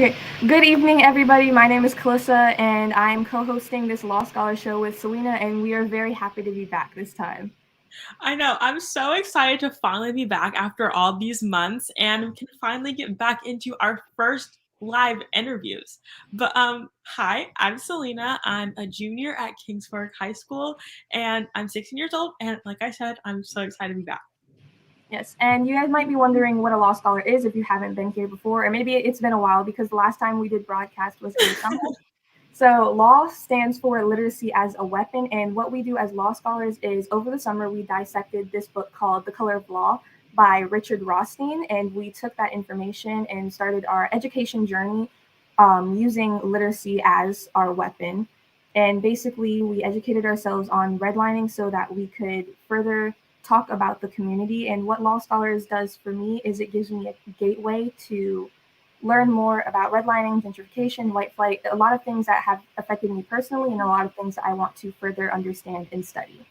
Okay, good evening, everybody. My name is Calissa, and I'm co-hosting this Law Scholar show with Selena, and we are very happy to be back this time. I know. I'm so excited to finally be back after all these months and we can finally get back into our first live interviews. But hi, I'm Selena. I'm a junior at Kingsford High School and I'm 16 years old and like I said, I'm so excited to be back. Yes, and you guys might be wondering what a Law Scholar is if you haven't been here before, or maybe it's been a while because the last time we did broadcast was in summer. So, law stands for literacy as a weapon. And what we do as law scholars is over the summer, we dissected this book called The Color of Law by Richard Rothstein. And we took that information and started our education journey using literacy as our weapon. And basically, we educated ourselves on redlining so that we could further talk about the community. And what Law Scholars does for me is it gives me a gateway to learn more about redlining, gentrification, white flight, a lot of things that have affected me personally and a lot of things that I want to further understand and study.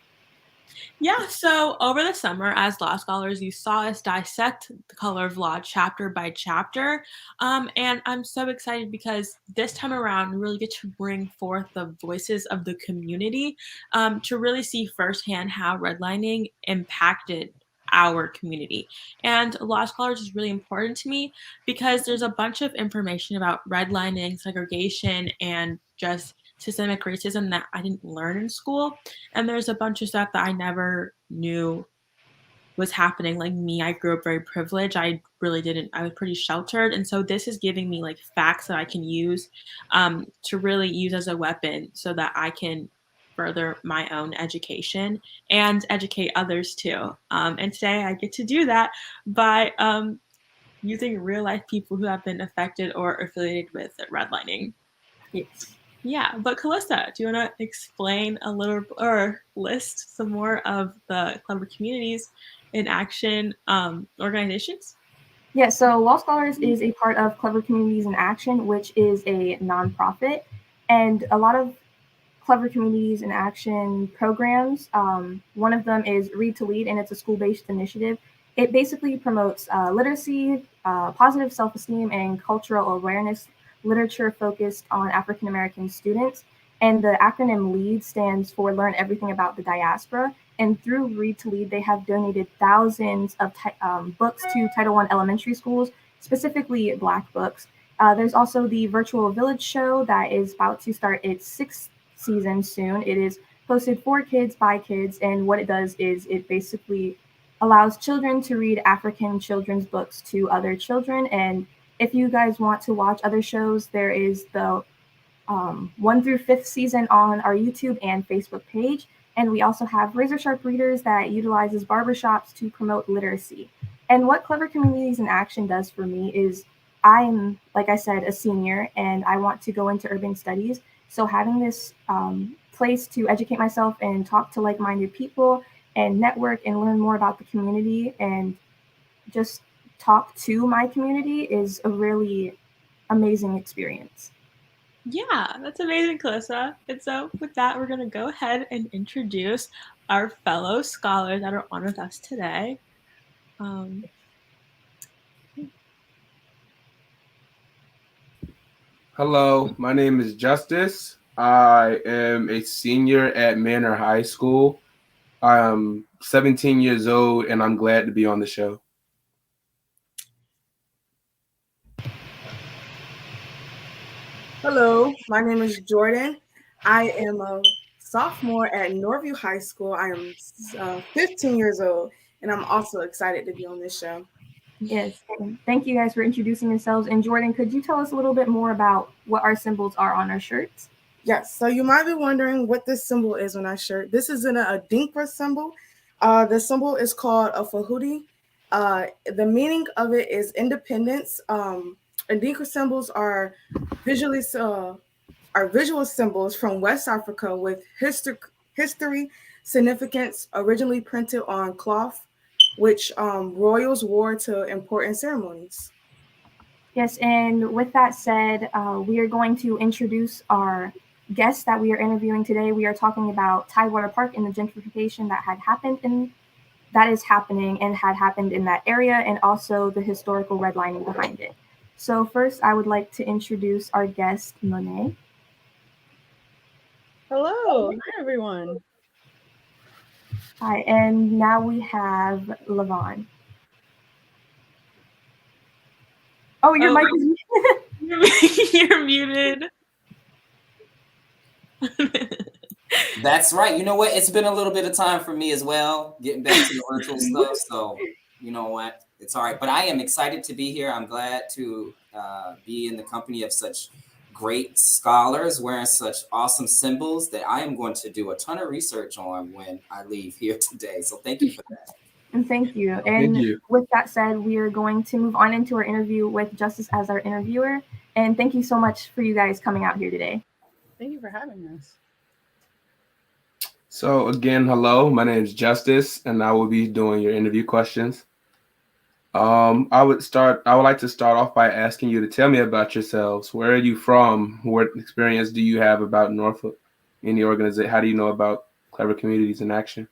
Yeah, so over the summer, as law scholars, you saw us dissect the color of law chapter by chapter. And I'm so excited because this time around, we really get to bring forth the voices of the community to really see firsthand how redlining impacted our community. And law scholars is really important to me because there's a bunch of information about redlining, segregation, and just systemic racism that I didn't learn in school. And there's a bunch of stuff that I never knew was happening. Like me, I grew up very privileged. I was pretty sheltered. And so this is giving me like facts that I can use to really use as a weapon so that I can further my own education and educate others too. And today I get to do that by using real life people who have been affected or affiliated with redlining. Yes. Yeah, but Calista, do you want to explain a little or list some more of the Clever Communities in Action organizations? Yeah, so Law Scholars is a part of Clever Communities in Action, which is a nonprofit. And a lot of Clever Communities in Action programs, one of them is Read to Lead, and it's a school based initiative. It basically promotes literacy, positive self esteem, and cultural awareness literature focused on African American students. And the acronym LEAD stands for Learn Everything About the Diaspora. And through Read to Lead, they have donated thousands of books to Title I elementary schools, specifically Black books. There's also the Virtual Village show that is about to start its sixth season soon. It is hosted for kids by kids, and what it does is it basically allows children to read African children's books to other children. And if you guys want to watch other shows, there is the 1 through 5th season on our YouTube and Facebook page. And we also have Razor Sharp Readers that utilizes barbershops to promote literacy. And what Clever Communities in Action does for me is I'm, like I said, a senior and I want to go into urban studies. So having this place to educate myself and talk to like-minded people and network and learn more about the community and just talk to my community is a really amazing experience. Yeah, that's amazing, Calista. And so, with that, we're going to go ahead and introduce our fellow scholars that are on with us today. Um, Hello, my name is Justice. I am a senior at Manor High School. I'm 17 years old and I'm glad to be on the show. Hello, my name is Jordan. I am a sophomore at Norview High School. I am 15 years old, and I'm also excited to be on this show. Yes, and thank you guys for introducing yourselves. And Jordan, could you tell us a little bit more about what our symbols are on our shirts? Yes, so you might be wondering what this symbol is on our shirt. This is a Dinkra symbol. The symbol is called a Fahudi. The meaning of it is independence. And Dinkra symbols visually are visual symbols from West Africa with history significance, originally printed on cloth, which royals wore to important ceremonies. Yes, and with that said, we are going to introduce our guests that we are interviewing today. We are talking about Tidewater Park and the gentrification that is happening and had happened in that area, and also the historical redlining behind it. So first, I would like to introduce our guest, Monet. Hello. Hi, everyone. Hi, and now we have Levon. Oh, your mic is You're muted. That's right. You know what? It's been a little bit of time for me as well, getting back to the virtual stuff. So, you know what? It's all right. But I am excited to be here. I'm glad to be in the company of such great scholars wearing such awesome symbols that I am going to do a ton of research on when I leave here today. So thank you for that. And thank you. And Thank you. With that said, we are going to move on into our interview with Justice as our interviewer. And thank you so much for you guys coming out here today. Thank you for having us. So again, hello, my name is Justice, and I will be doing your interview questions. I would like to start off by asking you to tell me about yourselves. Where are you from? What experience do you have about Norfolk? Any organization? How do you know about Clever Communities in Action?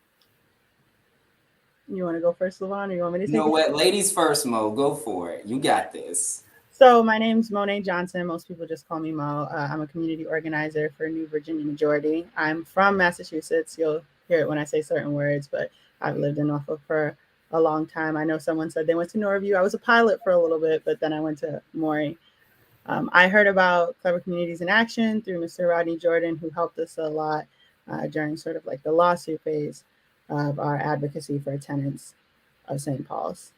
You want to go first, Levon, or you want me to take it? You know what? Ladies first, Mo. Go for it. You got this. So my name's Monet Johnson. Most people just call me Mo. I'm a community organizer for New Virginia Majority. I'm from Massachusetts. You'll hear it when I say certain words, but I've lived in Norfolk for a long time. I know someone said they went to Norview. I was a pilot for a little bit, but then I went to Maury. I heard about Clever Communities in Action through Mr. Rodney Jordan, who helped us a lot during sort of like the lawsuit phase of our advocacy for tenants of St. Paul's.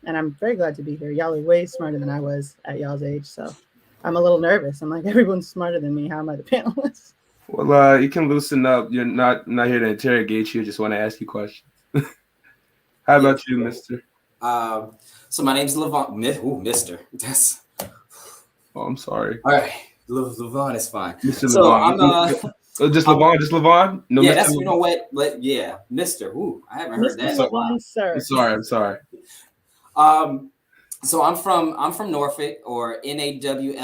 And I'm very glad to be here. Y'all are way smarter than I was at y'all's age, so I'm a little nervous. I'm like, everyone's smarter than me. How am I the panelist? Well, you can loosen up. You're not here to interrogate you. Just want to ask you questions. How about you, Mister? So my name's Levon. Mister. That's. Oh, I'm sorry. All right, Levon is fine. Mr. So Levon. Just Levon. Just Levon. No, yeah, that's Levon. You know what? Yeah, Mister. Ooh, I haven't heard that. Levon, sir. I'm sorry. So I'm from Norfolk, or N.A.W.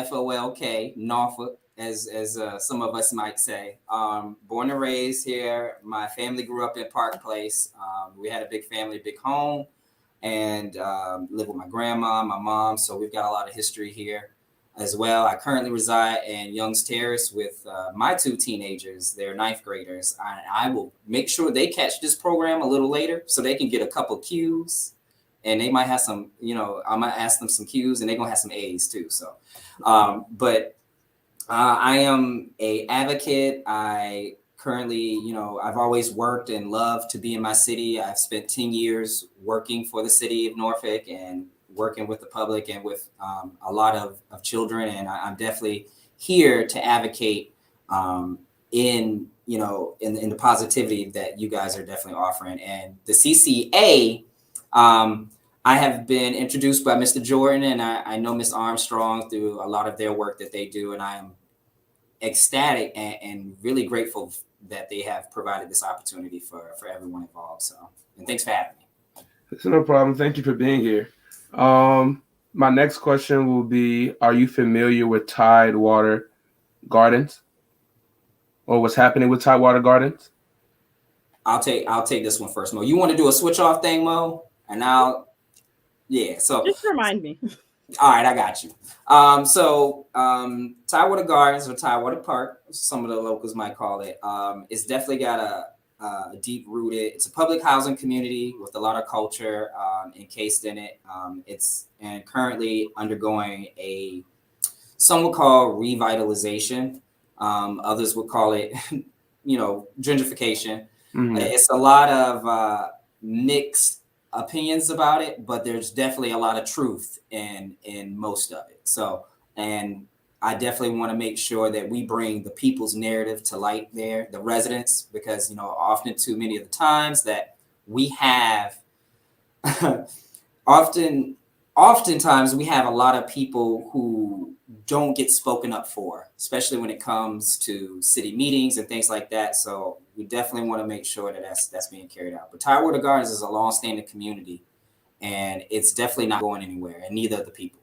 Norfolk, as some of us might say. Born and raised here. My family grew up in Park Place. We had a big family, big home, and lived with my grandma, my mom. So we've got a lot of history here as well. I currently reside in Young's Terrace with my two teenagers. They're ninth graders. I will make sure they catch this program a little later so they can get a couple cues. And they might have some, I might ask them some cues, and they're going to have some A's too. So, but I am a advocate. I currently, I've always worked and loved to be in my city. I've spent 10 years working for the city of Norfolk and working with the public and with a lot of children. And I'm definitely here to advocate in the positivity that you guys are definitely offering. And the CCA, I have been introduced by Mr. Jordan, and I know Ms. Armstrong through a lot of their work that they do. And I am ecstatic and really grateful that they have provided this opportunity for everyone involved. So, and thanks for having me. It's no problem. Thank you for being here. My next question will be, are you familiar with Tidewater Gardens, or what's happening with Tidewater Gardens? I'll take this one first, Mo. You want to do a switch off thing, Mo? And so just remind me. All right, I got you. Tidewater Gardens, or Tidewater Park, some of the locals might call it, it's definitely got a deep rooted. It's a public housing community with a lot of culture encased in it. It's currently undergoing some would call revitalization. Others would call it, gentrification. Mm-hmm. It's a lot of mixed opinions about it, but there's definitely a lot of truth in most of it. So, and I definitely want to make sure that we bring the people's narrative to light there, the residents, because, often too many of the times that we have, oftentimes we have a lot of people who don't get spoken up for, especially when it comes to city meetings and things like that. So we definitely want to make sure that that's being carried out. But Tidewater Gardens is a long-standing community, and it's definitely not going anywhere, and neither are the people.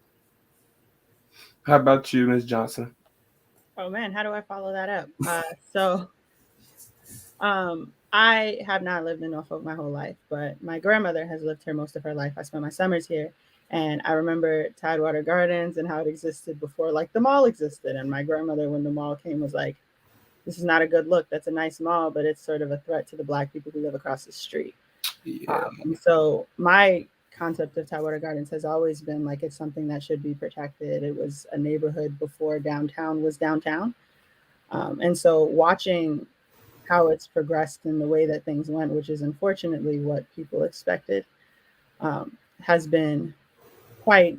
How about you, Ms. Johnson? Oh man, how do I follow that up? I have not lived in Norfolk my whole life, but my grandmother has lived here most of her life. I spent my summers here, And I remember Tidewater Gardens and how it existed before, like the mall existed. And my grandmother, when the mall came, was like, this is not a good look. That's a nice mall, but it's sort of a threat to the Black people who live across the street. Yeah. And so my concept of Tidewater Gardens has always been like it's something that should be protected. It was a neighborhood before downtown was downtown. And so watching how it's progressed in the way that things went, which is unfortunately what people expected, has been quite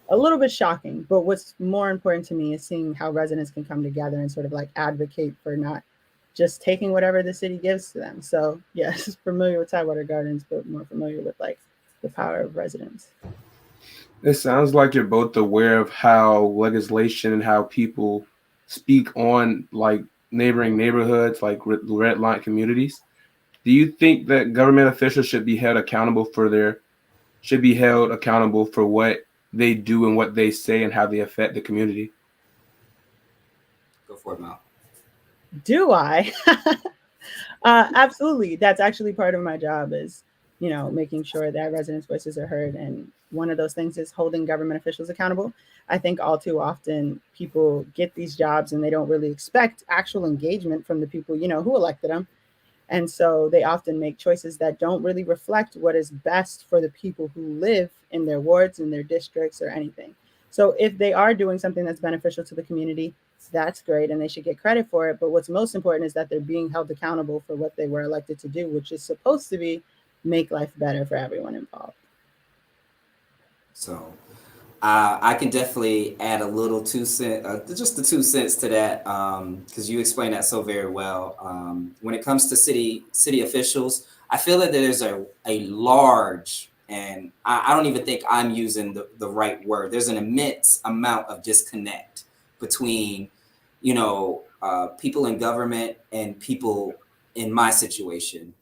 a little bit shocking. But what's more important to me is seeing how residents can come together and sort of like advocate for not just taking whatever the city gives to them. So yes, familiar with Tidewater Gardens, but more familiar with like the power of residents. It sounds like you're both aware of how legislation and how people speak on like neighboring neighborhoods, like red line communities. Do you think that government officials should be held accountable for what they do and what they say and how they affect the community? Go for it, Mal. Do I? Absolutely. That's actually part of my job is, making sure that residents' voices are heard. And one of those things is holding government officials accountable. I think all too often people get these jobs and they don't really expect actual engagement from the people, who elected them. And so they often make choices that don't really reflect what is best for the people who live in their wards, in their districts, or anything. So if they are doing something that's beneficial to the community, that's great and they should get credit for it. But what's most important is that they're being held accountable for what they were elected to do, which is supposed to be make life better for everyone involved. So I can definitely add a little 2 cents, just the 2 cents to that, because you explained that so very well. When it comes to city officials, I feel that there's a large, and I don't even think I'm using the right word. There's an immense amount of disconnect between, people in government and people in my situation.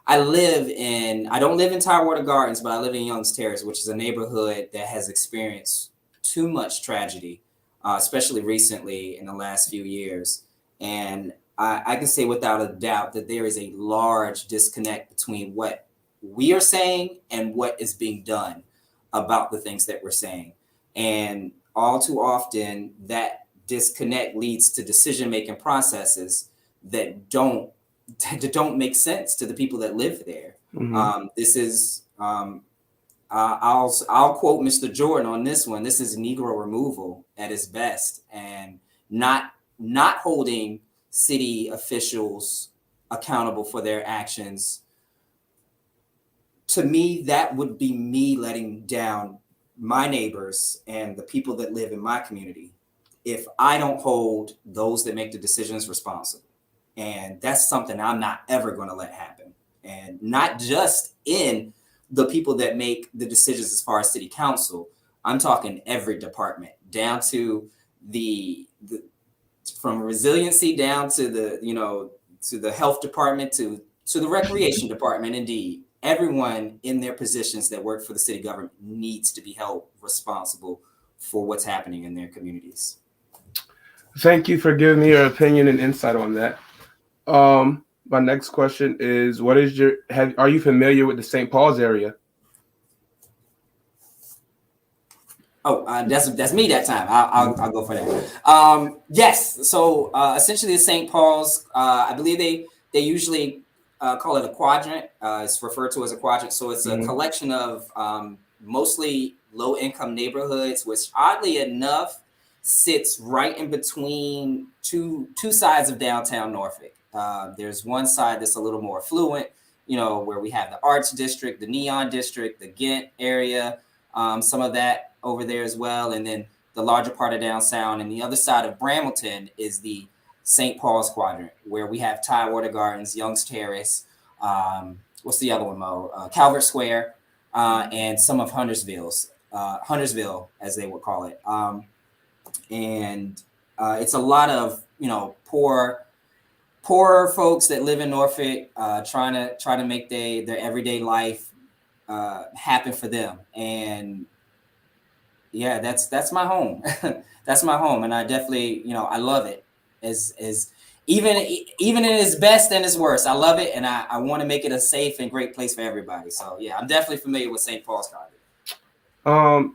I don't live in Tidewater Gardens, but I live in Young's Terrace, which is a neighborhood that has experienced too much tragedy, especially recently in the last few years. And I can say without a doubt that there is a large disconnect between what we are saying and what is being done about the things that we're saying. And all too often, that disconnect leads to decision-making processes that don't make sense to the people that live there. Mm-hmm. This is, I'll quote Mr. Jordan on this one. This is Negro removal at its best, and not holding city officials accountable for their actions. To me, that would be me letting down my neighbors and the people that live in my community if I don't hold those that make the decisions responsible. And that's something I'm not ever going to let happen. And not just in the people that make the decisions as far as city council. I'm talking every department, down to the from resiliency down to the health department to the recreation department. Indeed, everyone in their positions that work for the city government needs to be held responsible for what's happening in their communities. Thank you for giving me your opinion and insight on that. My next question is, are you familiar with the St. Paul's area? Oh, that's me that time. I'll go for that. Yes. So essentially, the St. Paul's, I believe they usually call it a quadrant. It's referred to as a quadrant. So it's a collection of mostly low-income neighborhoods, which oddly enough sits right in between two sides of downtown Norfolk. There's one side that's a little more affluent, where we have the Arts District, the Neon District, the Ghent area, some of that over there as well. And then the larger part of downtown. And the other side of Brambleton is the St. Paul's quadrant, where we have Tidewater Gardens, Young's Terrace, what's the other one, Mo? Calvert Square, and some of Huntersville, as they would call it. And it's a lot of, poor folks that live in Norfolk, trying to make their everyday life happen for them. And that's my home. That's my home. And I definitely, I love it as even in its best and its worst, I love it, and I want to make it a safe and great place for everybody. So yeah, I'm definitely familiar with St. Paul's College.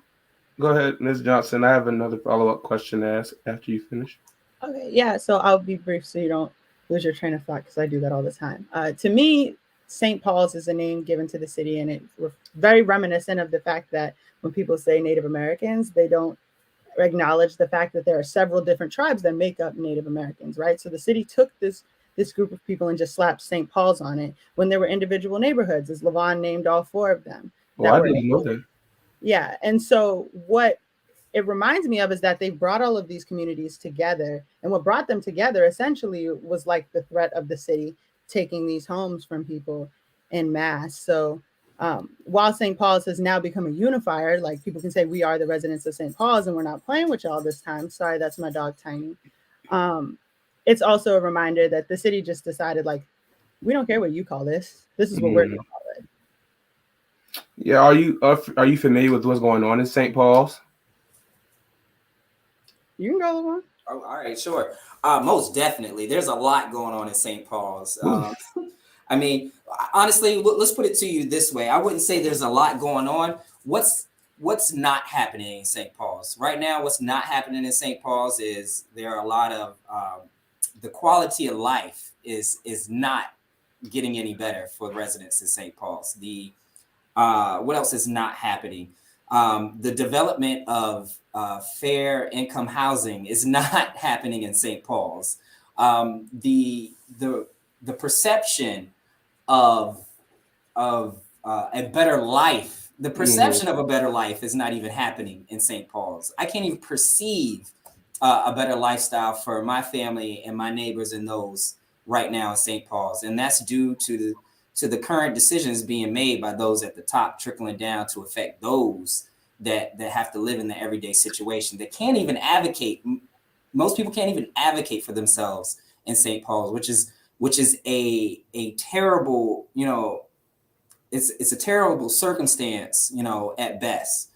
Go ahead, Ms. Johnson. I have another follow-up question to ask after you finish. Okay, yeah, so I'll be brief so you don't lose your train of thought because I do that all the time. To me, St. Paul's is a name given to the city, and it's very reminiscent of the fact that when people say Native Americans, they don't acknowledge the fact that there are several different tribes that make up Native Americans, right? So the city took this group of people and just slapped St. Paul's on it when there were individual neighborhoods, as LaVon named all 4 of them. Well, I didn't know that. Yeah, and so what it reminds me of is that they brought all of these communities together, and what brought them together essentially was like the threat of the city taking these homes from people en masse. So while St. Paul's has now become a unifier, like people can say we are the residents of St. Paul's and we're not playing with y'all this time. Sorry, that's my dog Tiny. It's also a reminder that the city just decided, like, we don't care what you call this. This is what we're going to call it. Yeah, are you familiar with what's going on in St. Paul's? You can go, LaVon. Oh, all right, sure. Most definitely. There's a lot going on in St. Paul's. I mean, honestly, let's put it to you this way. I wouldn't say there's a lot going on. What's not happening in St. Paul's right now? What's not happening in St. Paul's is there are a lot of the quality of life is not getting any better for residents in St. Paul's. What else is not happening? The development of fair income housing is not happening in St. Paul's. The perception of a better life, the perception of a better life is not even happening in St. Paul's. I can't even perceive a better lifestyle for my family and my neighbors and those right now in St. Paul's, and that's due to the current decisions being made by those at the top, trickling down to affect those that have to live in the everyday situation. That can't even advocate. Most people can't even advocate for themselves in St. Paul's, which is a terrible, it's a terrible circumstance, at best.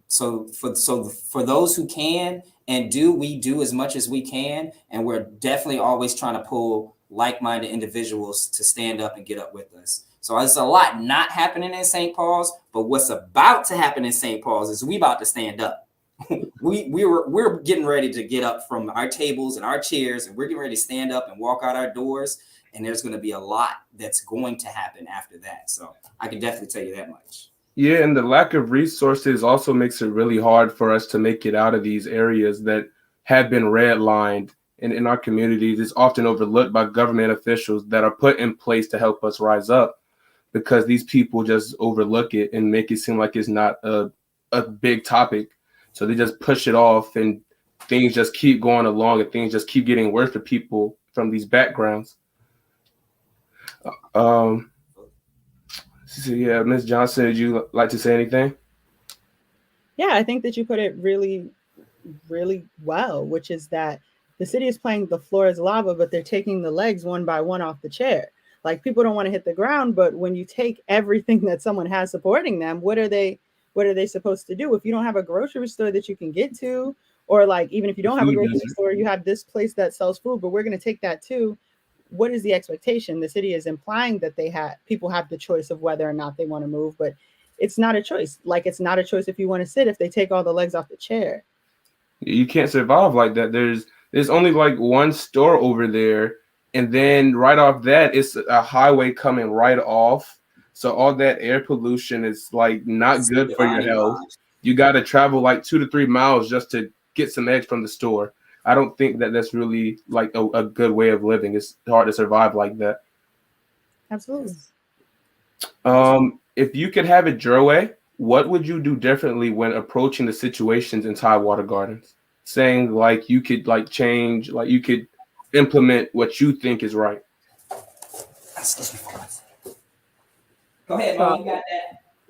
So for those who can and we do as much as we can, and we're definitely always trying to pull like-minded individuals to stand up and get up with us. So there's a lot not happening in St. Paul's, but what's about to happen in St. Paul's is we about to stand up. We're getting ready to get up from our tables and our chairs, and we're getting ready to stand up and walk out our doors. And there's going to be a lot that's going to happen after that. So I can definitely tell you that much. Yeah, and the lack of resources also makes it really hard for us to make it out of these areas that have been redlined. And in our communities, it's often overlooked by government officials that are put in place to help us rise up, because these people just overlook it and make it seem like it's not a big topic. So they just push it off, and things just keep going along, and things just keep getting worse for people from these backgrounds. So yeah, Ms. Johnson, would you like to say anything? Yeah, I think that you put it really, really well, which is that the city is playing the floor is lava, but they're taking the legs one by one off the chair. Like, people don't want to hit the ground, but when you take everything that someone has supporting them, what are they supposed to do? If you don't have a grocery store that you can get to, or like, even if you don't have a grocery store, you have this place that sells food, but we're going to take that too. What is the expectation? The city is implying that people have the choice of whether or not they want to move, but it's not a choice. Like, it's not a choice if you want to sit, if they take all the legs off the chair. You can't survive like that. There's only like one store over there, and then right off that, it's a highway coming right off. So all that air pollution is like not good for your health. You got to travel like 2 to 3 miles just to get some eggs from the store. I don't think that that's really like a good way of living. It's hard to survive like that. Absolutely. If you could have it your way, what would you do differently when approaching the situations in Tidewater Gardens? Saying like you could like change, like you could implement what you think is right. Go ahead, Mom, you got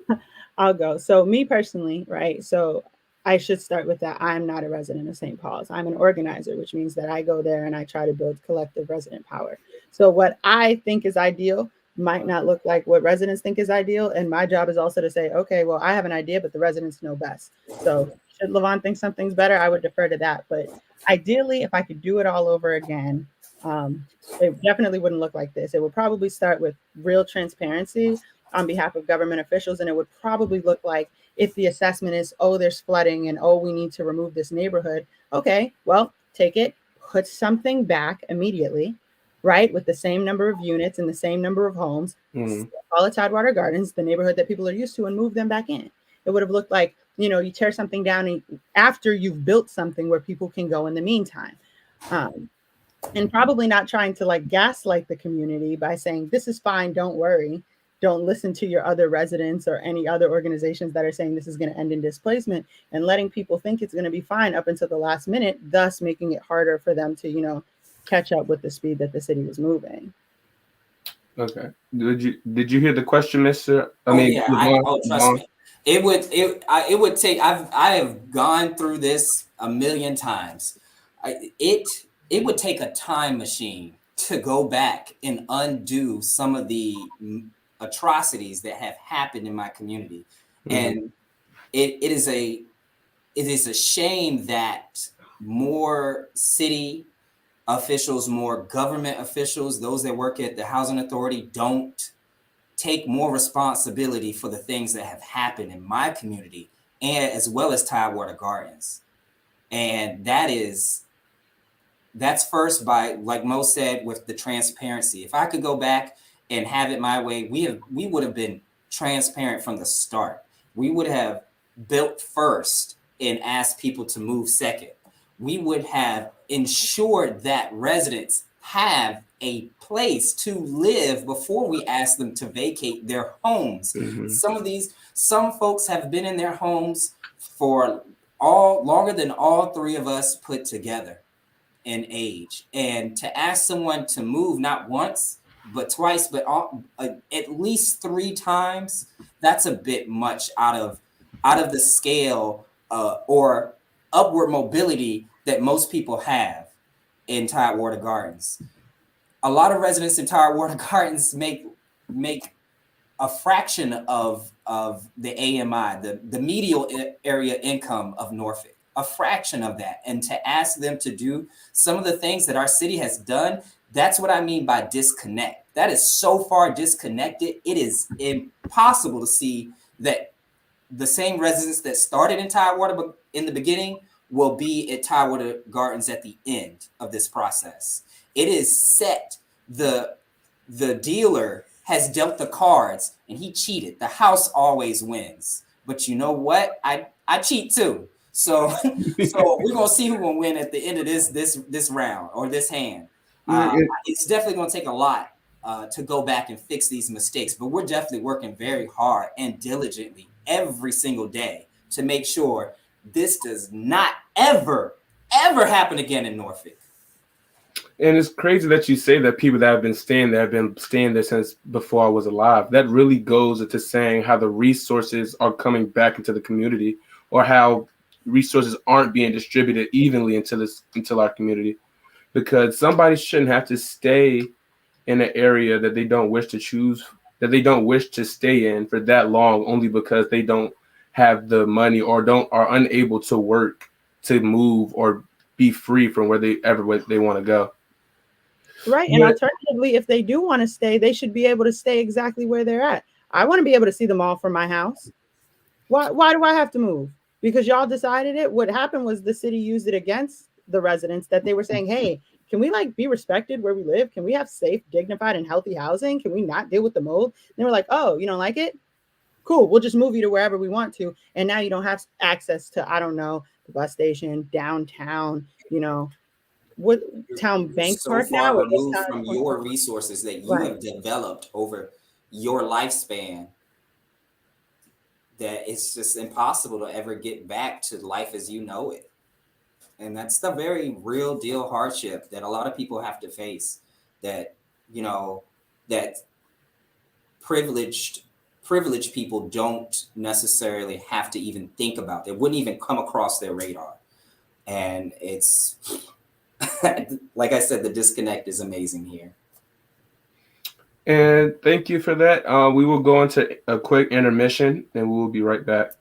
that. I'll go. So me personally, right? So I should start with that. I'm not a resident of St. Paul's. I'm an organizer, which means that I go there and I try to build collective resident power. So what I think is ideal might not look like what residents think is ideal. And my job is also to say, okay, well, I have an idea, but the residents know best. So should LaVon think something's better, I would defer to that. But ideally, if I could do it all over again, It definitely wouldn't look like this. It would probably start with real transparency on behalf of government officials. And it would probably look like, if the assessment is, oh, there's flooding and oh, we need to remove this neighborhood. Okay, well, take it, put something back immediately, right? With the same number of units and the same number of homes, call it Tidewater Gardens, the neighborhood that people are used to, and move them back in. It would have looked like, you know, you tear something down after you've built something where people can go in the meantime. And probably not trying to like gaslight the community by saying, this is fine, don't worry. Don't listen to your other residents or any other organizations that are saying this is going to end in displacement, and letting people think it's going to be fine up until the last minute, thus making it harder for them to, you know, catch up with the speed that the city was moving. Okay. Did you hear the question, Mr.? Trust me. It would take. I have gone through this a million times. It would take a time machine to go back and undo some of the atrocities that have happened in my community, and it is a shame that more city officials, more government officials, those that work at the housing authority, don't take more responsibility for the things that have happened in my community, and as well as Tidewater Gardens. And that's first by, like Mo said, with the transparency. If I could go back and have it my way, we would have been transparent from the start. We would have built first and asked people to move second. We would have ensured that residents have a place to live before we ask them to vacate their homes. Some folks have been in their homes for longer than all three of us put together in age. And to ask someone to move not once, but twice, but at least 3 times, that's a bit much out of the scale or upward mobility that most people have in Tidewater Gardens. A lot of residents in Tidewater Gardens make a fraction of the AMI, the medial area income of Norfolk, a fraction of that. And to ask them to do some of the things that our city has done, that's what I mean by disconnect. That is so far disconnected. It is impossible to see that the same residents that started in Tidewater in the beginning will be at Tidewater Gardens at the end of this process. It is set. The dealer has dealt the cards and he cheated. The house always wins. But you know what? I cheat too. So we're gonna see who will win at the end of this round or this hand. It's definitely gonna take a lot to go back and fix these mistakes, but we're definitely working very hard and diligently every single day to make sure this does not ever happen again in Norfolk. And it's crazy that you say that people that have been staying there since before I was alive. That really goes into saying how the resources are coming back into the community, or how resources aren't being distributed evenly into our community, because somebody shouldn't have to stay in an area that they don't wish to choose, that they don't wish to stay in for that long, only because they don't have the money or are unable to work to move or be free from where they want to go. Right. And alternatively, if they do want to stay, they should be able to stay exactly where they're at. I want to be able to see them all from my house. Why do I have to move? Because y'all decided it. What happened was the city used it against the residents, that they were saying, hey, can we be respected where we live? Can we have safe, dignified, and healthy housing? Can we not deal with the mold? And they were like, oh, you don't like it? Cool. We'll just move you to wherever we want to. And now you don't have access to, I don't know, the bus station, downtown, what town bank so park far now removed from your resources that you have developed over your lifespan that it's just impossible to ever get back to life as you know it. And that's the very real deal hardship that a lot of people have to face, that that privileged people don't necessarily have to even think about. They wouldn't even come across their radar. And it's like I said, the disconnect is amazing here. And thank you for that. We will go into a quick intermission and we will be right back.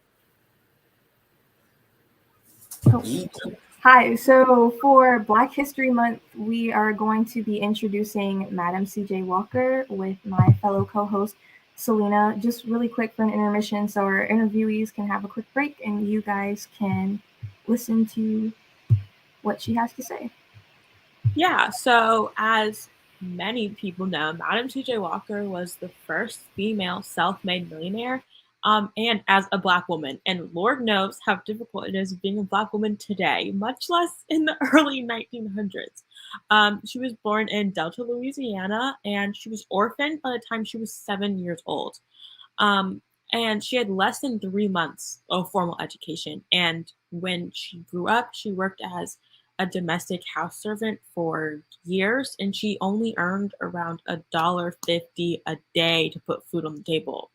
Hi, so for Black History Month, we are going to be introducing Madam C.J. Walker with my fellow co-host, Selena. Just really quick for an intermission so our interviewees can have a quick break and you guys can listen to what she has to say. Yeah, so as many people know, Madam C.J. Walker was the first female self-made millionaire, and as a Black woman. And Lord knows how difficult it is being a Black woman today, much less in the early 1900s. She was born in Delta, Louisiana, and she was orphaned by the time she was 7 years old. Um, and she had less than 3 months of formal education. And when she grew up, she worked as a domestic house servant for years, and she only earned around $1.50 a day to put food on the table.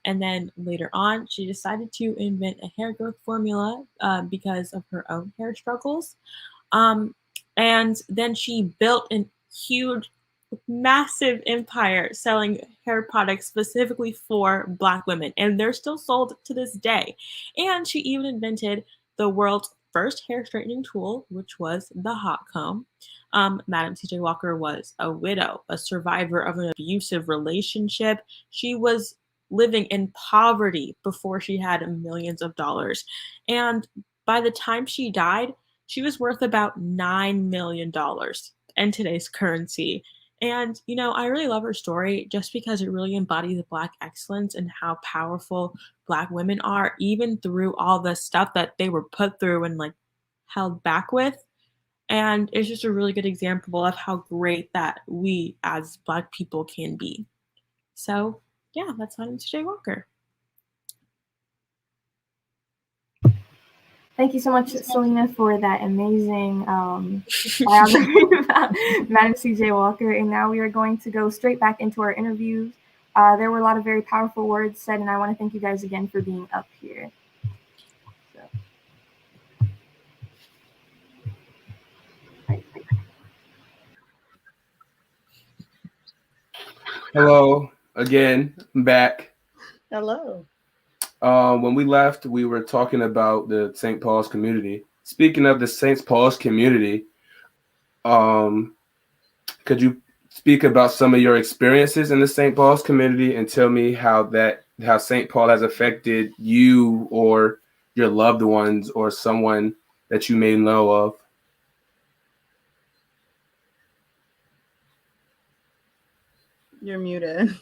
And then later on, she decided to invent a hair growth formula because of her own hair struggles. Um, and then she built a huge, massive empire selling hair products specifically for Black women, and they're still sold to this day. And she even invented the world's first hair straightening tool, which was the hot comb. Madam C.J. Walker was a widow, a survivor of an abusive relationship. She was living in poverty before she had millions of dollars. And by the time she died, she was worth about $9 million in today's currency. And, I really love her story just because it really embodies Black excellence and how powerful Black women are, even through all the stuff that they were put through and like held back with. And it's just a really good example of how great that we as Black people can be. So, yeah, that's Madam C.J. Walker. Thank you so much, Selena, for that amazing biography about Madam C.J. Walker. And now we are going to go straight back into our interviews. There were a lot of very powerful words said, and I want to thank you guys again for being up here. Hello again. I'm back. Hello. When we left, we were talking about the St. Paul's community. Speaking of the St. Paul's community, could you speak about some of your experiences in the St. Paul's community and tell me how St. Paul has affected you or your loved ones or someone that you may know of? You're muted.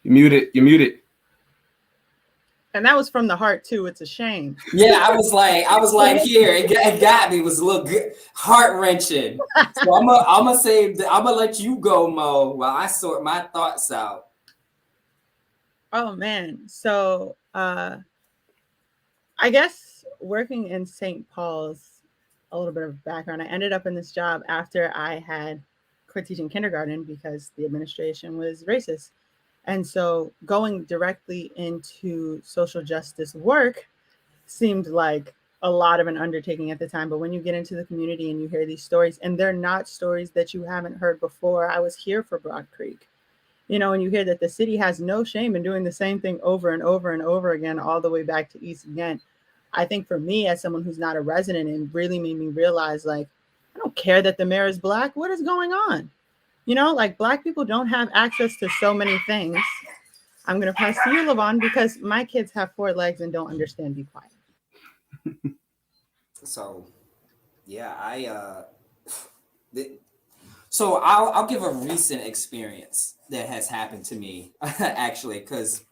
You're muted. And that was from the heart too. It's a shame. Yeah, I was like, here, it got me. It was a little heart wrenching. So I'm gonna let you go, Mo, while I sort my thoughts out. Oh man. So I guess working in St. Paul's, a little bit of background. I ended up in this job after I had quit teaching kindergarten because the administration was racist. And so going directly into social justice work seemed like a lot of an undertaking at the time. But when you get into the community and you hear these stories, and they're not stories that you haven't heard before. I was here for Broad Creek, and you hear that the city has no shame in doing the same thing over and over and over again, all the way back to East Ghent. I think for me, as someone who's not a resident, it really made me realize, like, I don't care that the mayor is Black. What is going on? Like, Black people don't have access to so many things. I'm going to pass to you, LaVon, because my kids have 4 legs and don't understand. Be quiet. So, yeah, so I'll give a recent experience that has happened to me, actually, because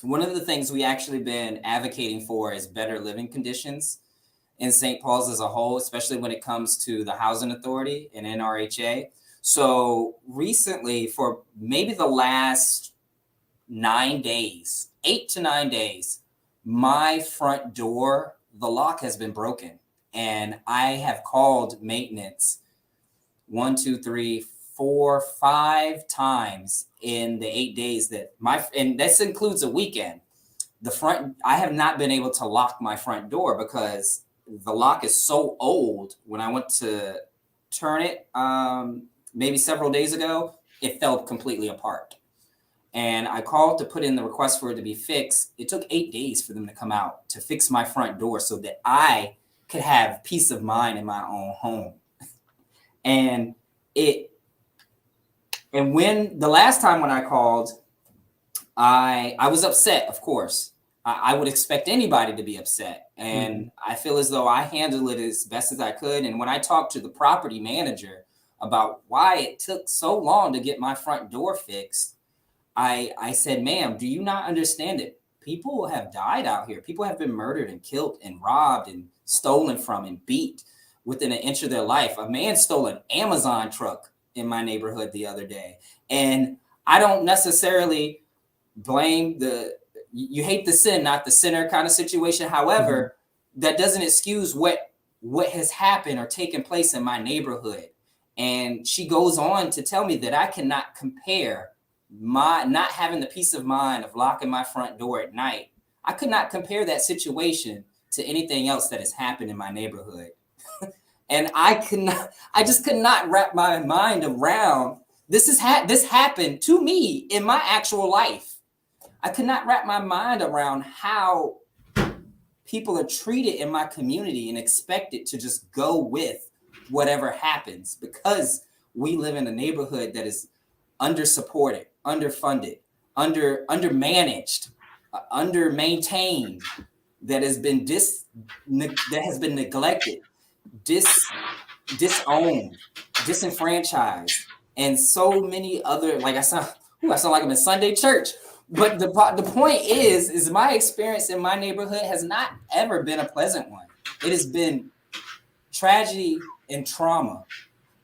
one of the things we actually been advocating for is better living conditions in St. Paul's as a whole, especially when it comes to the Housing Authority and NRHA. So recently, for maybe the last 9 days, 8 to 9 days, my front door, the lock has been broken. And I have called maintenance 1, 2, 3, 4, 5 times in the 8 days and this includes a weekend. I have not been able to lock my front door because the lock is so old. When I went to turn it, maybe several days ago, it fell completely apart. And I called to put in the request for it to be fixed. It took 8 days for them to come out to fix my front door so that I could have peace of mind in my own home. And when the last time when I called, I was upset, of course. I would expect anybody to be upset. And I feel as though I handled it as best as I could. And when I talked to the property manager about why it took so long to get my front door fixed, I said, ma'am, do you not understand it? People have died out here. People have been murdered and killed and robbed and stolen from and beat within an inch of their life. A man stole an Amazon truck in my neighborhood the other day. And I don't necessarily blame you hate the sin, not the sinner kind of situation. However, that doesn't excuse what has happened or taken place in my neighborhood. And she goes on to tell me that I cannot compare my not having the peace of mind of locking my front door at night. I could not compare that situation to anything else that has happened in my neighborhood. And I just could not wrap my mind around this happened to me in my actual life. I could not wrap my mind around how people are treated in my community and expected to just go with whatever happens, because we live in a neighborhood that is under-supported, underfunded, undermanaged, under-maintained, that has been neglected, disowned, disenfranchised, and so many other, like I sound like I'm in Sunday church. But the point is my experience in my neighborhood has not ever been a pleasant one. It has been tragedy and trauma.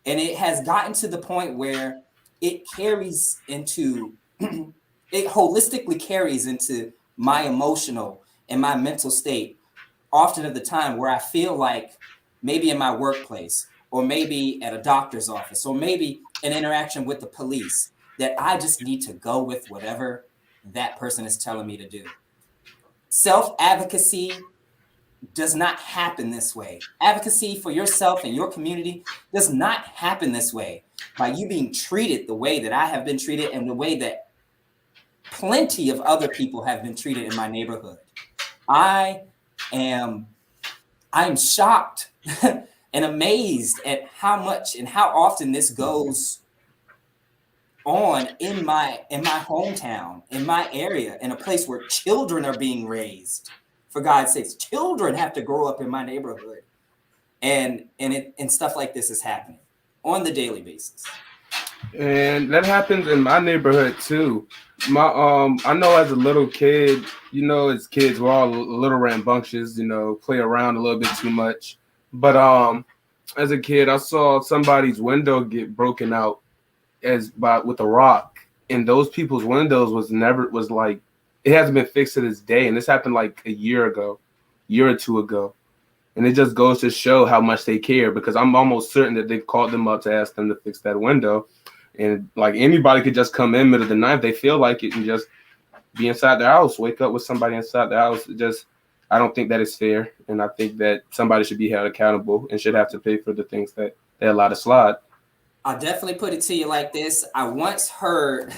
And it has gotten to the point where it carries into, it holistically carries into my emotional and my mental state, often at the time where I feel like maybe in my workplace, or maybe at a doctor's office, or maybe an interaction with the police, that I just need to go with whatever that person is telling me to do. Self-advocacy does not happen this way. Advocacy for yourself and your community does not happen this way, by you being treated the way that I have been treated and the way that plenty of other people have been treated in my neighborhood. I am shocked and amazed at how much and how often this goes on in my hometown, in my area, in a place where children are being raised. For God's sakes, children have to grow up in my neighborhood, and stuff like this is happening on the daily basis. And that happens in my neighborhood too. I know as a little kid, as kids we're all a little rambunctious, play around a little bit too much. But as a kid, I saw somebody's window get broken out with a rock, and those people's windows it hasn't been fixed to this day, and this happened like a year or two ago, and it just goes to show how much they care, because I'm almost certain that they've called them up to ask them to fix that window, and like anybody could just come in middle of the night if they feel like it and just be inside their house, wake up with somebody inside the house. I don't think that is fair, and I think that somebody should be held accountable and should have to pay for the things that they allow to slide. I'll definitely put it to you like this. I once heard,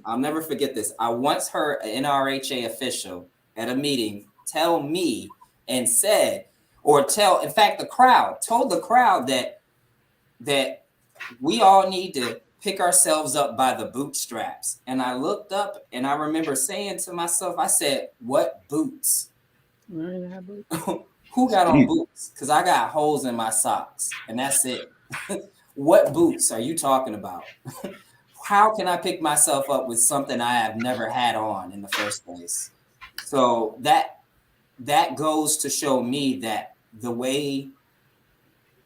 I'll never forget this. I once heard an NRHA official at a meeting tell me and said, in fact, the crowd told the crowd that we all need to pick ourselves up by the bootstraps. And I looked up and I remember saying to myself, I said, what boots? Who got on boots? Because I got holes in my socks, and that's it. What boots are you talking about? How can I pick myself up with something I have never had on in the first place? So that goes to show me that the way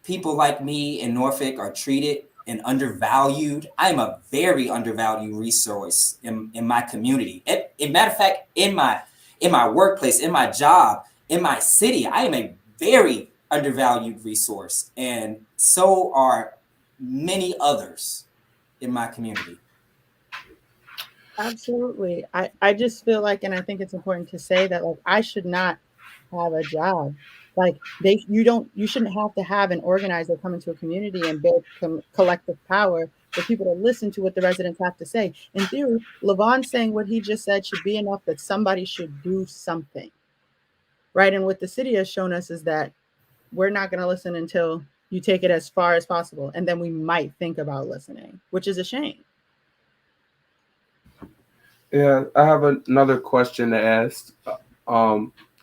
people like me in Norfolk are treated and undervalued, I'm a very undervalued resource in my community. In matter of fact, in my workplace, in my job, in my city, I am a very undervalued resource, and so are many others in my community. Absolutely. I just feel like, and I think it's important to say that, like, I should not have a job. Like, you shouldn't have to have an organizer come into a community and build collective power for people to listen to what the residents have to say. In theory, Levon saying what he just said should be enough that somebody should do something, right? And what the city has shown us is that we're not going to listen until you take it as far as possible. And then we might think about listening, which is a shame. Yeah, I have another question to ask.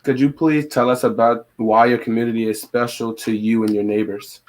Could you please tell us about why your community is special to you and your neighbors?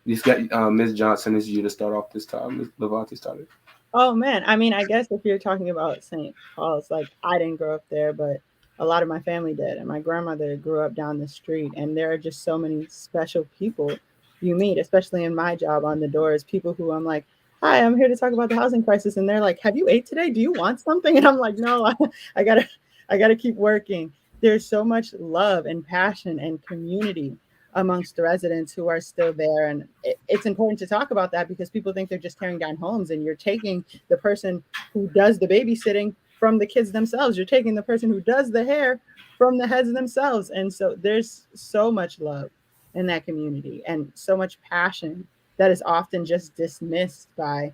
You've got Ms. Johnson, is you to start off this time. Ms. Levante started. Oh man, I mean, I guess if you're talking about St. Paul's, like I didn't grow up there, but a lot of my family did, and my grandmother grew up down the street. And there are just so many special people you meet, especially in my job on the doors. People who I'm like, "Hi, I'm here to talk about the housing crisis," and they're like, "Have you ate today? Do you want something?" And I'm like, "No, I gotta, I gotta keep working." There's so much love and passion and community amongst the residents who are still there. And it's important to talk about that because people think they're just tearing down homes, and you're taking the person who does the babysitting from the kids themselves. You're taking the person who does the hair from the heads themselves. And so there's so much love in that community and so much passion that is often just dismissed by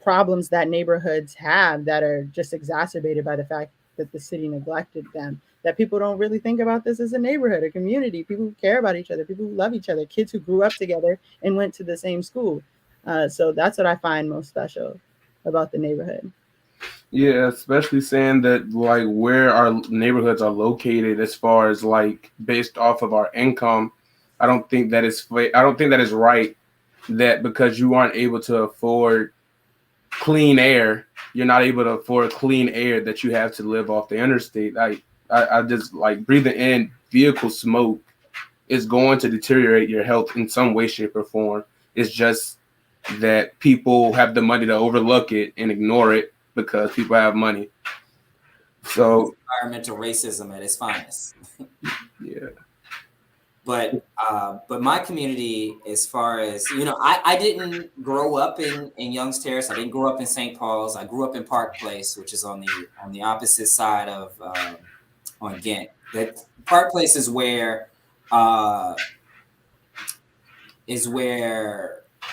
problems that neighborhoods have that are just exacerbated by the fact that the city neglected them. That people don't really think about this as a neighborhood, a community, people who care about each other, people who love each other, kids who grew up together and went to the same school. So that's what I find most special about the neighborhood. Yeah, especially saying that like where our neighborhoods are located as far as like based off of our income. I don't think that is right that because you aren't able to afford clean air, you're not able to afford clean air that you have to live off the interstate. I just like breathing in vehicle smoke is going to deteriorate your health in some way, shape, or form. It's just that people have the money to overlook it and ignore it because people have money. So it's environmental racism at its finest. Yeah. But my community, as far as I didn't grow up in Young's Terrace. I didn't grow up in St. Paul's. I grew up in Park Place, which is on the opposite side of on Ghent. That Park Place is where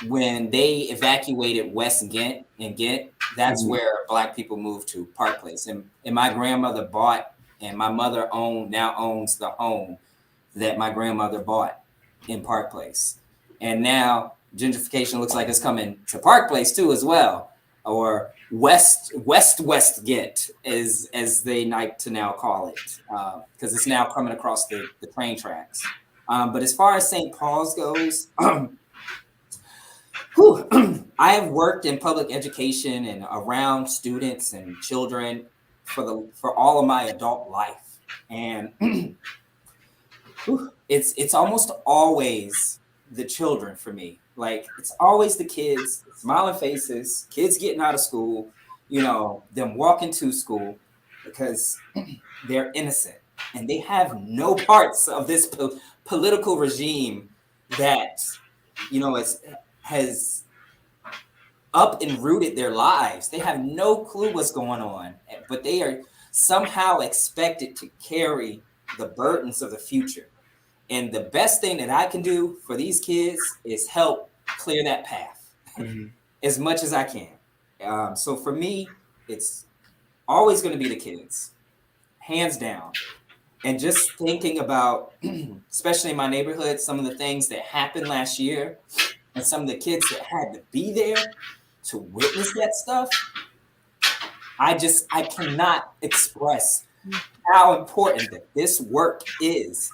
when they evacuated West Ghent and Ghent, that's where Black people moved to Park Place. And my grandmother bought, and my mother now owns the home that my grandmother bought in Park Place. And now gentrification looks like it's coming to Park Place too as well, or West Ghent as they like to now call it, because it's now coming across the train tracks. But as far as St. Paul's goes, I have worked in public education and around students and children for all of my adult life, and it's almost always the children for me. Like it's always the kids, smiling faces, kids getting out of school, them walking to school because they're innocent and they have no parts of this political regime that has up and rooted their lives. They have no clue what's going on, but they are somehow expected to carry the burdens of the future. And the best thing that I can do for these kids is help clear that path as much as I can. So for me, it's always going to be the kids, hands down. And just thinking about, especially in my neighborhood, some of the things that happened last year and some of the kids that had to be there to witness that stuff, I cannot express how important that this work is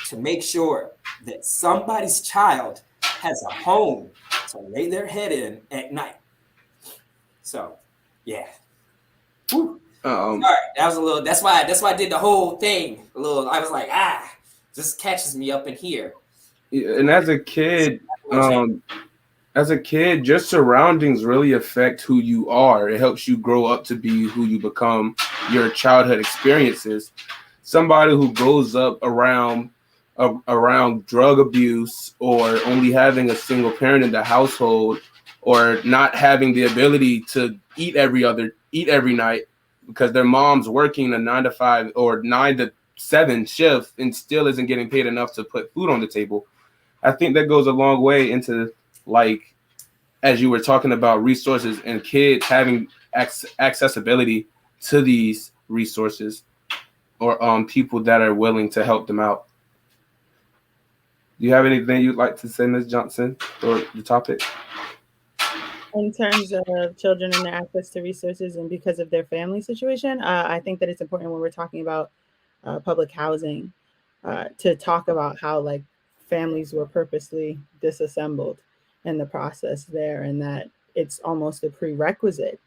to make sure that somebody's child has a home to lay their head in at night. So, yeah. Sorry, that was a little. That's why I did the whole thing. A little. I was like, just catches me up in here. And as a kid, your surroundings really affect who you are. It helps you grow up to be who you become. Your childhood experiences. Somebody who grows up around drug abuse, or only having a single parent in the household, or not having the ability to eat every night because their mom's working a 9 to 5 or 9 to 7 shift and still isn't getting paid enough to put food on the table. I think that goes a long way into, like, as you were talking about resources and kids having accessibility to these resources, or people that are willing to help them out. Do you have anything you'd like to say, Ms. Johnson, for the topic? In terms of children and their access to resources and because of their family situation, I think that it's important when we're talking about public housing to talk about how like families were purposely disassembled in the process there, and that it's almost a prerequisite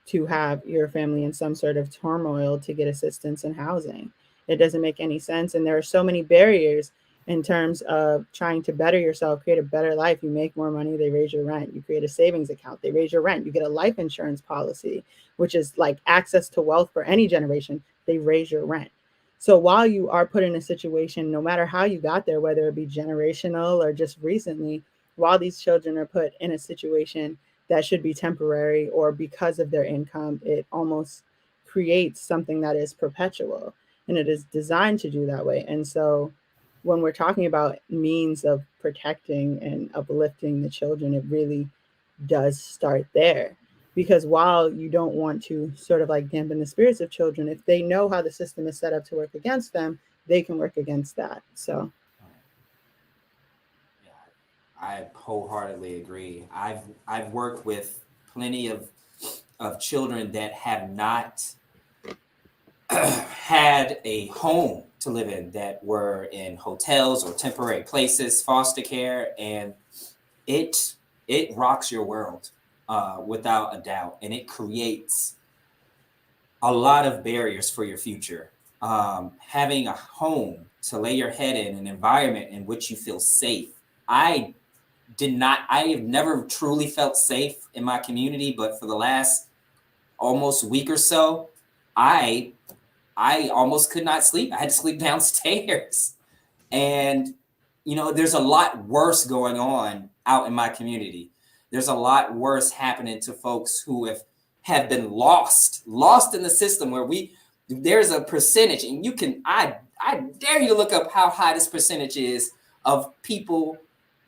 to have your family in some sort of turmoil to get assistance in housing. It doesn't make any sense. And there are so many barriers in terms of trying to better yourself, create a better life. You make more money, they raise your rent. You create a savings account, they raise your rent. You get a life insurance policy, which is like access to wealth for any generation, they raise your rent. So while you are put in a situation, no matter how you got there, whether it be generational or just recently, while these children are put in a situation that should be temporary or because of their income, it almost creates something that is perpetual, and it is designed to do that way. And so when we're talking about means of protecting and uplifting the children, it really does start there. Because while you don't want to sort of like dampen the spirits of children, if they know how the system is set up to work against them, they can work against that. So I wholeheartedly agree. I've worked with plenty of children that have not had a home to live in, that were in hotels or temporary places, foster care, and it rocks your world without a doubt, and it creates a lot of barriers for your future. Having a home to lay your head in, an environment in which you feel safe. I have never truly felt safe in my community, but for the last almost week or so, I almost could not sleep. I had to sleep downstairs. And, there's a lot worse going on out in my community. There's a lot worse happening to folks who have been lost in the system, where there's a percentage, and I dare you to look up how high this percentage is of people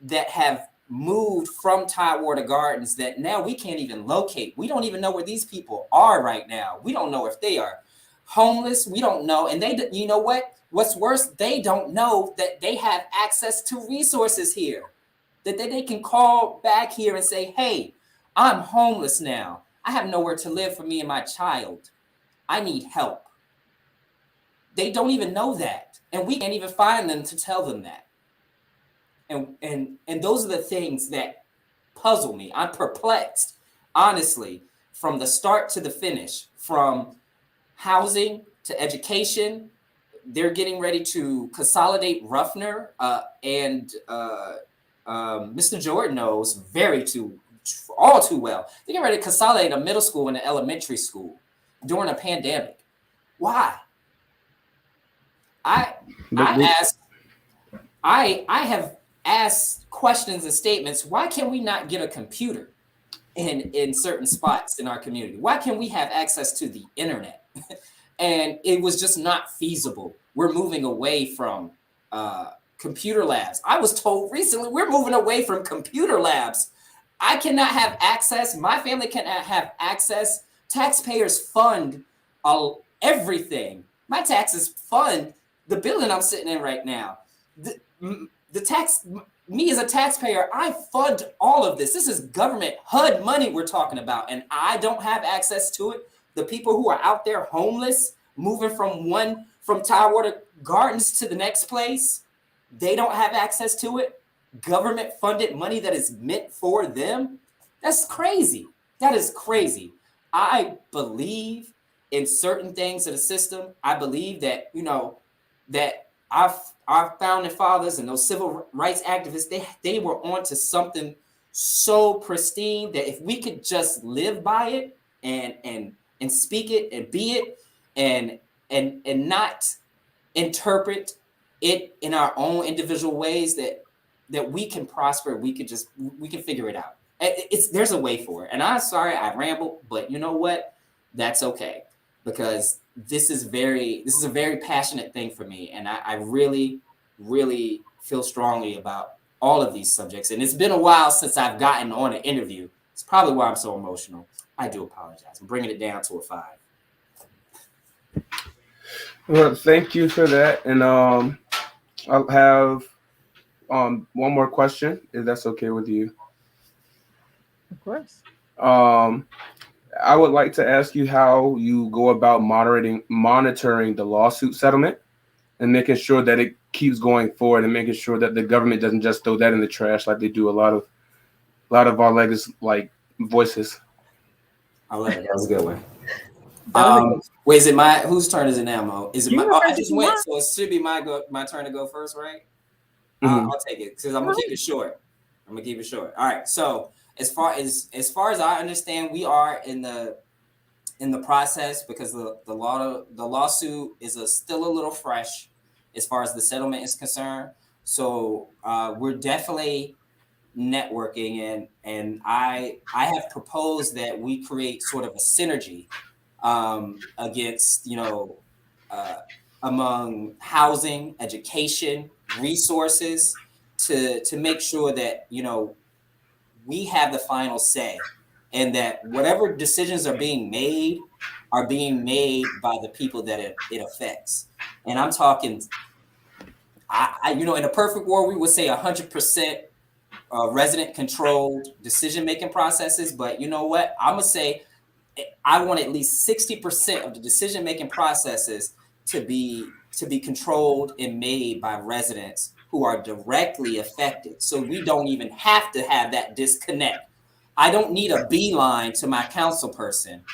that have moved from Tidewater Gardens that now we can't even locate. We don't even know where these people are right now. We don't know if they are homeless. We don't know. And you know what? What's worse, they don't know that they have access to resources here, that they can call back here and say, hey, I'm homeless now. I have nowhere to live for me and my child. I need help. They don't even know that. And we can't even find them to tell them that. And those are the things that puzzle me. I'm perplexed, honestly, from the start to the finish, from housing to education. They're getting ready to consolidate Ruffner, and Mr. Jordan knows all too well. They're getting ready to consolidate a middle school and an elementary school during a pandemic. Why? I have asked questions and statements. Why can we not get a computer in certain spots in our community? Why can't we have access to the internet? And it was just not feasible. We're moving away from computer labs. I was told recently we're moving away from computer labs. I cannot have access. My family cannot have access. Taxpayers fund everything. My taxes fund the building I'm sitting in right now. Me as a taxpayer, I fund all of this. This is government HUD money we're talking about, and I don't have access to it. The people who are out there homeless, moving from Tidewater Gardens to the next place, they don't have access to it. Government funded money that is meant for them. That's crazy. That is crazy. I believe in certain things of the system. I believe that, that our founding fathers and those civil rights activists, they were onto something so pristine that if we could just live by it and speak it and be it and not interpret it in our own individual ways, that we can prosper, we can figure it out. There's a way for it. And I'm sorry I rambled, but you know what? That's okay, because this is a very passionate thing for me. And I really, really feel strongly about all of these subjects. And it's been a while since I've gotten on an interview. It's probably why I'm so emotional. I do apologize. I'm bringing it down to a 5. Well, thank you for that. And I'll have one more question, if that's okay with you. Of course. I would like to ask you how you go about monitoring the lawsuit settlement and making sure that it keeps going forward and making sure that the government doesn't just throw that in the trash like they do a lot of our voices. I love it. That was a good one. That was a good. Wait, is it whose turn is it now, Mo? Is it You my? go Oh, I first if just you went, want. so it should be my turn to go first, right? Mhm. I'll take it because I'm gonna keep it short. I'm gonna keep it short. All right. So as far as I understand, we are in the process because the lawsuit is still a little fresh as far as the settlement is concerned. So we're definitely networking, and I have proposed that we create sort of a synergy against among housing, education, resources to make sure that we have the final say, and that whatever decisions are being made by the people that it affects. And I'm talking, in a perfect world, we would say 100% resident controlled decision making processes. But you know what? I'm gonna say I want at least 60% of the decision making processes to be controlled and made by residents who are directly affected. So we don't even have to have that disconnect. I don't need a beeline to my council person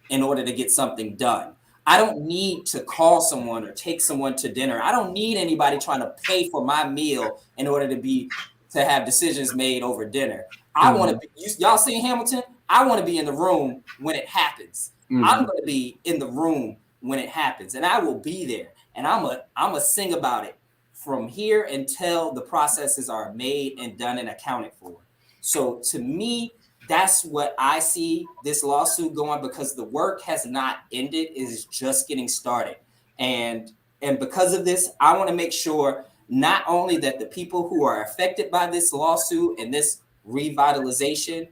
in order to get something done. I don't need to call someone or take someone to dinner. I don't need anybody trying to pay for my meal in order to have decisions made over dinner. I want to be, y'all seen Hamilton? I want to be in the room when it happens. I'm going to be in the room when it happens, and I will be there. And I'm a sing about it from here until the processes are made and done and accounted for. So to me, that's what I see this lawsuit going, because the work has not ended. It is just getting started. And because of this, I want to make sure not only that the people who are affected by this lawsuit and this revitalization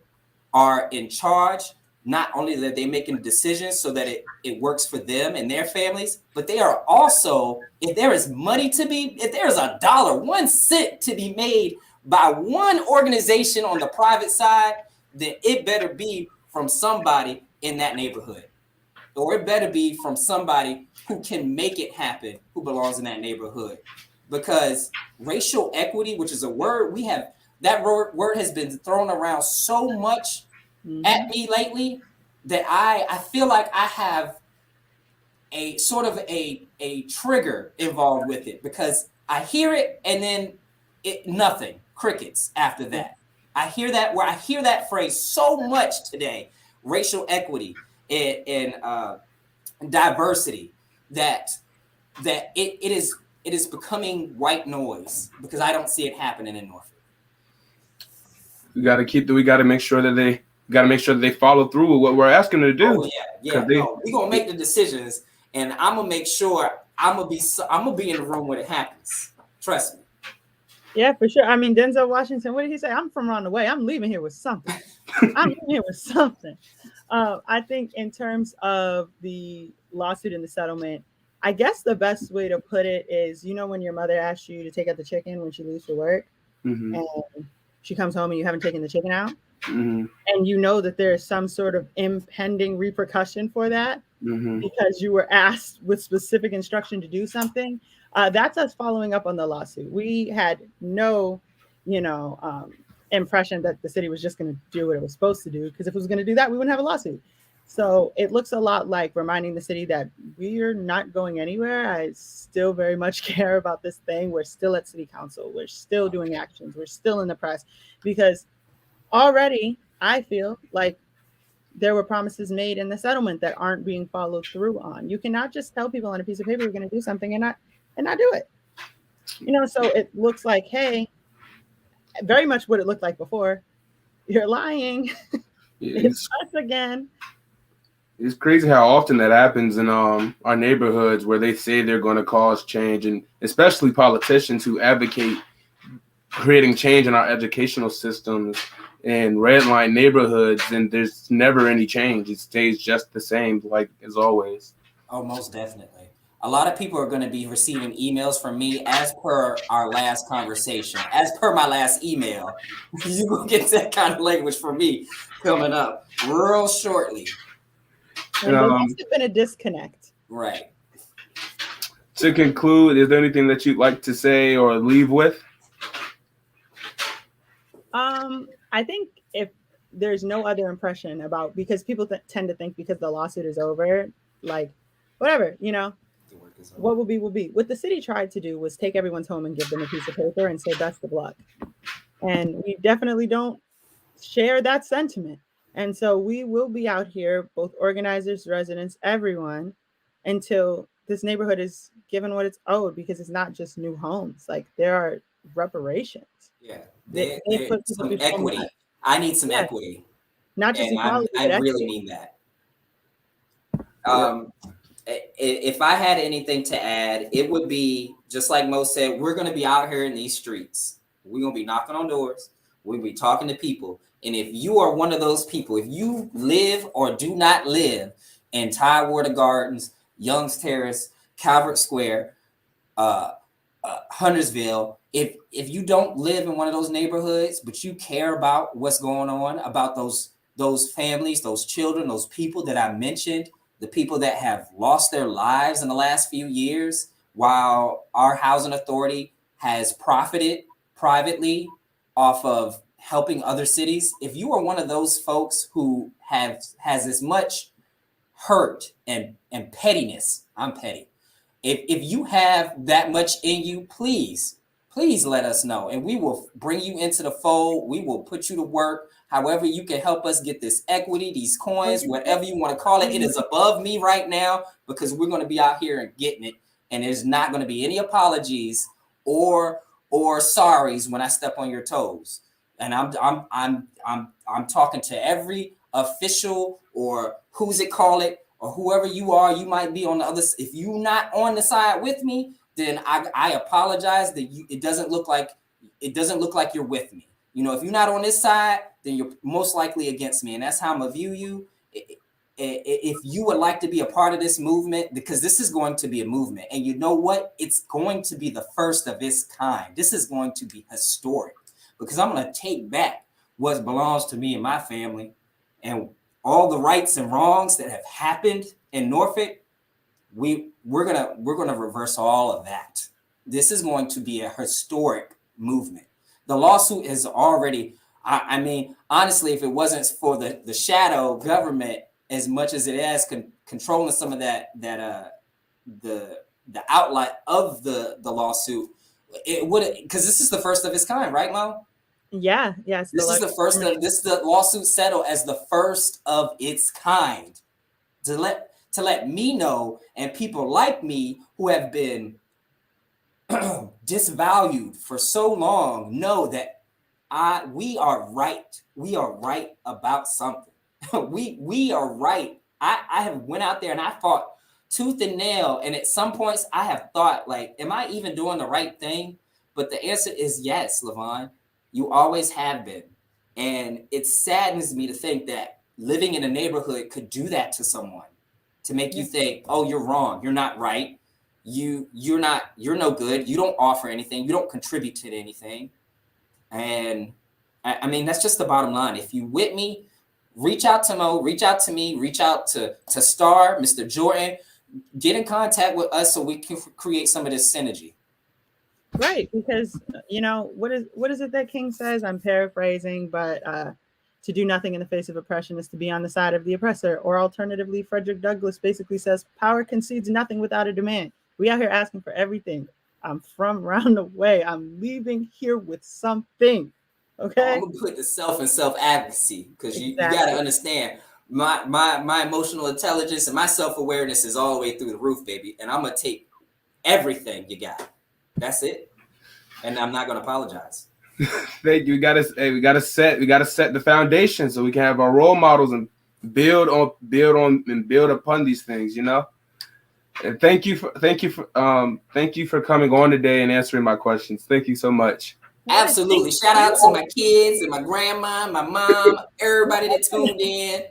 are in charge, not only that they're making decisions so that it works for them and their families, but they are also, if there is money if there's a dollar, 1 cent to be made by one organization on the private side, then it better be from somebody in that neighborhood, or it better be from somebody who can make it happen, who belongs in that neighborhood. Because racial equity, which is a word that word has been thrown around so much at me lately that I feel like I have a sort of a trigger involved with it, because I hear it and then nothing, crickets after that. I hear that phrase so much today, racial equity and diversity, that it is becoming white noise, because I don't see it happening in Norfolk. We got to make sure that they follow through with what we're asking them to do. Oh yeah. No, we're gonna make the decisions, and I'm gonna make sure I'm gonna be in the room when it happens. Trust me. Yeah, for sure. I mean, Denzel Washington, what did he say? I'm from around the way. I'm leaving here with something. I'm leaving here with something. I think in terms of the lawsuit and the settlement, I guess the best way to put it is, when your mother asks you to take out the chicken when she leaves for work, and she comes home and you haven't taken the chicken out, and you know that there is some sort of impending repercussion for that, because you were asked with specific instruction to do something. That's us following up on the lawsuit. We had no, impression that the city was just going to do what it was supposed to do, because if it was going to do that, we wouldn't have a lawsuit. So it looks a lot like reminding the city that we're not going anywhere. I still very much care about this thing. We're still at city council. We're still doing actions. We're still in the press, because already I feel like there were promises made in the settlement that aren't being followed through on. You cannot just tell people on a piece of paper you're going to do something and not do it. So it looks like, hey, very much what it looked like before. You're lying. It's us again. It's crazy how often that happens in our neighborhoods, where they say they're going to cause change, and especially politicians who advocate creating change in our educational systems and redline neighborhoods, and there's never any change. It stays just the same, like as always. Oh, most definitely. a lot of people are going to be receiving emails from me as per our last conversation, as per my last email. You will get that kind of language from me coming up real shortly. And there must have been a disconnect. Right. To conclude, is there anything that you'd like to say or leave with? I think if there's no other impression about, because people tend to think because the lawsuit is over, like whatever, you know, what will be will be. What the city tried to do was take everyone's home and give them a piece of paper and say best of luck. And we definitely don't share that sentiment. And so we will be out here, both organizers, residents, everyone, until this neighborhood is given what it's owed, because it's not just new homes. Like there are reparations. Yeah, They put some people through so equity. much. I need some equity. Not just And equality, I but really equity. mean that. If I had anything to add, it would be just like Mo said, we're going to be out here in these streets. We're going to be knocking on doors. We're going to be talking to people. And if you are one of those people, if you live or do not live in Tidewater Gardens, Young's Terrace, Calvert Square, Huntersville, if you don't live in one of those neighborhoods, but you care about what's going on, about those families, those children, those people that I mentioned, the people that have lost their lives in the last few years, while our housing authority has profited privately off of helping other cities. If you are one of those folks who has as much hurt and pettiness, I'm petty. If you have that much in you, please let us know, and we will bring you into the fold. We will put you to work. However, you can help us get this equity, these coins, whatever you want to call it. It is above me right now, because we're going to be out here and getting it, and there's not going to be any apologies or sorries when I step on your toes. And I'm talking to every official, or who's it call it, or whoever you are. You might be on the other. If you're not on the side with me, then I apologize that it doesn't look like you're with me. You know, if you're not on this side, then you're most likely against me, and that's how I'm gonna view you. If you would like to be a part of this movement, because this is going to be a movement, and you know what? It's going to be the first of its kind. This is going to be historic, because I'm gonna take back what belongs to me and my family, and all the rights and wrongs that have happened in Norfolk. We're gonna reverse all of that. This is going to be a historic movement. The lawsuit is already. I mean, honestly, if it wasn't for the shadow government, as much as it has controlling some of the outlet of the lawsuit, it would, because this is the first of its kind, right, Mo? Yeah. This is the first of this. The lawsuit settled as the first of its kind, to let me know, and people like me who have been disvalued for so long know that we are right. We are right about something. we are right. I have went out there and I fought tooth and nail, and at some points I have thought, like, am I even doing the right thing? But the answer is yes, Levon. You always have been. And it saddens me to think that living in a neighborhood could do that to someone, to make you think, oh, you're wrong. You're not right. You're no good. You don't offer anything. You don't contribute to anything. And I mean, that's just the bottom line. If you with me, reach out to Mo, reach out to me, reach out to Star, Mr. Jordan, get in contact with us so we can create some of this synergy. Right, because you know what is it that King says? I'm paraphrasing, but to do nothing in the face of oppression is to be on the side of the oppressor. Or alternatively, Frederick Douglass basically says power concedes nothing without a demand. We out here asking for everything. I'm from round the way. I'm leaving here with something. Okay. I'm gonna put the self and self advocacy, because you got to understand my emotional intelligence and my self-awareness is all the way through the roof, baby. And I'm gonna take everything you got. That's it. And I'm not gonna apologize. Thank you. We gotta set the foundation so we can have our role models and build upon these things, you know. And thank you for coming on today and answering my questions. Thank you so much. Absolutely. Shout out to my kids and my grandma, my mom, everybody that tuned in.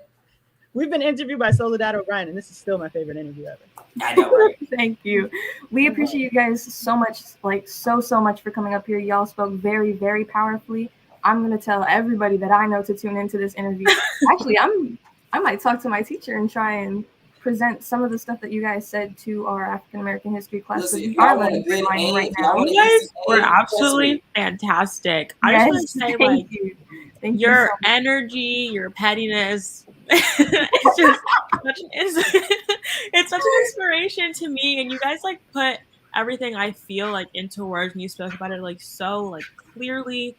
We've been interviewed by Soledad O'Brien, and this is still my favorite interview ever. I know, right? Thank you. We appreciate you guys so much, like so much for coming up here. Y'all spoke very, very powerfully. I'm gonna tell everybody that I know to tune into this interview. Actually, I might talk to my teacher and try and present some of the stuff that you guys said to our African American history class. Listen, We if y'all are want a learning good redlining aim, right if y'all now. want You guys were Trust absolutely me. fantastic. I just want to say, like, you. Thank you your so much. energy, your pettiness, it's just it's such an inspiration to me. And you guys like put everything I feel like into words, and you spoke about it like so like clearly.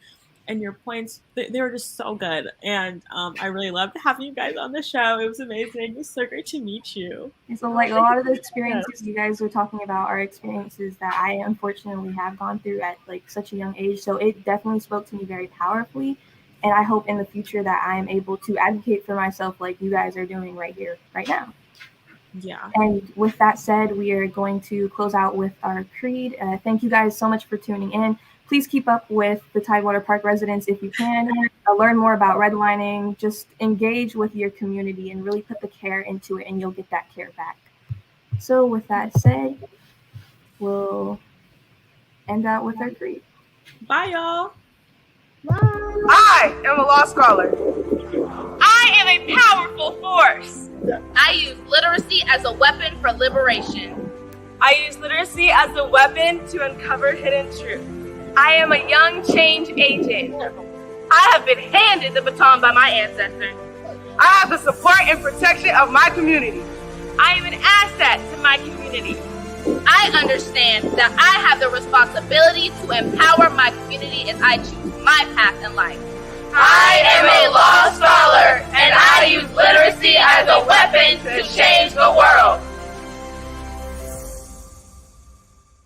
And your points, they were just so good. And I really loved having you guys on the show. It was amazing. It was so great to meet you. So like a lot of the experiences you guys were talking about are experiences that I unfortunately have gone through at like such a young age. So it definitely spoke to me very powerfully. And I hope in the future that I am able to advocate for myself like you guys are doing right here, right now. Yeah. And with that said, we are going to close out with our creed. Thank you guys so much for tuning in. Please keep up with the Tidewater Park residents if you can. Learn more about redlining. Just engage with your community and really put the care into it, and you'll get that care back. So with that said, we'll end out with our creed. Bye, y'all. Bye. I am a law scholar. I am a powerful force. I use literacy as a weapon for liberation. I use literacy as a weapon to uncover hidden truth. I am a young change agent. I have been handed the baton by my ancestors. I have the support and protection of my community. I am an asset to my community. I understand that I have the responsibility to empower my community as I choose my path in life. I am a law scholar, and